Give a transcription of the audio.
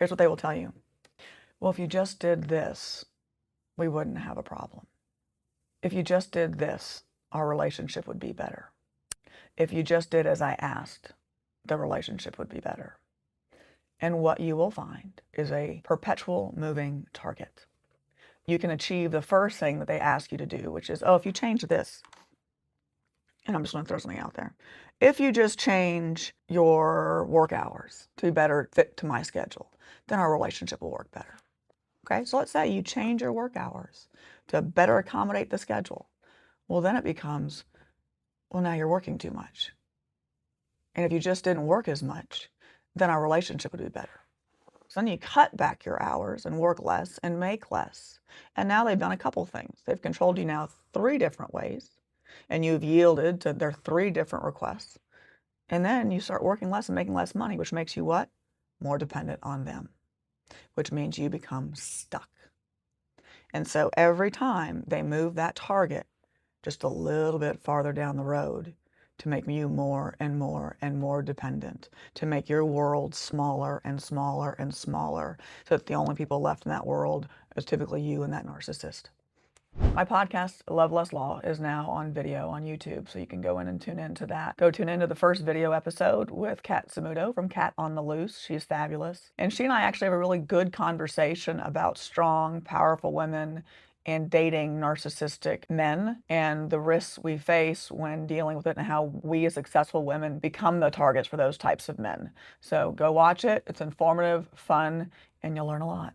Here's what they will tell you. Well, if you just did this, we wouldn't have a problem. If you just did this, our relationship would be better. If you just did as I asked, the relationship would be better. And what you will find is a perpetual moving target. You can achieve the first thing that they ask you to do, which is, oh, if you change this, and I'm just going to throw something out there. If you just change your work hours to be better fit to my schedule, then our relationship will work better. Okay, so let's say you change your work hours to better accommodate the schedule. Well, then it becomes, well, now you're working too much. And if you just didn't work as much, then our relationship would be better. So then you cut back your hours and work less and make less. And now they've done a couple things. They've controlled you now 3 different ways, and you've yielded to their 3 different requests. And then you start working less and making less money, which makes you what? More dependent on them, which means you become stuck. And so every time they move that target just a little bit farther down the road to make you more and more and more dependent, to make your world smaller and smaller and smaller, so that the only people left in that world is typically you and that narcissist. My podcast, Love Less Law, is now on video on YouTube, so you can go in and tune into that. Go tune into the first video episode with 𝘰𝘯𝘪𝘴 from Cat on the Loose. She's fabulous. And she and I actually have a really good conversation about strong, powerful women and dating narcissistic men and the risks we face when dealing with it and how we as successful women become the targets for those types of men. So go watch it. It's informative, fun, and you'll learn a lot.